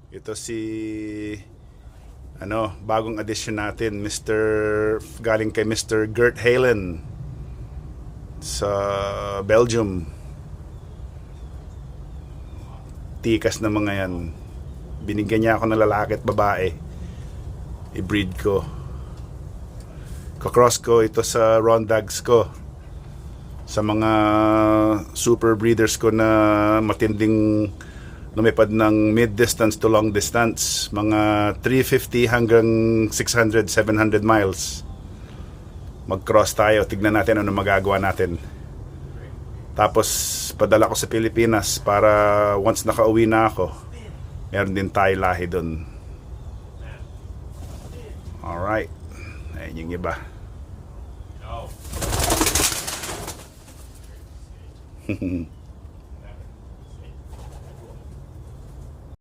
Ito si bagong addition natin, galing kay Mr. Gert Halen sa Belgium. Tikas na mga yan. Binigyan niya ako ng lalaki at babae. I-breed ko. Kakross ko ito sa Rondags ko. Sa mga super breeders ko na matinding lumipad ng mid-distance to long distance. Mga 350 hanggang 600, 700 miles. Mag-cross tayo. Tignan natin ano magagawa natin. Tapos padala ko sa Pilipinas para once nakauwi na ako, meron din tayo lahi dun. Alright. Ayun yung iba.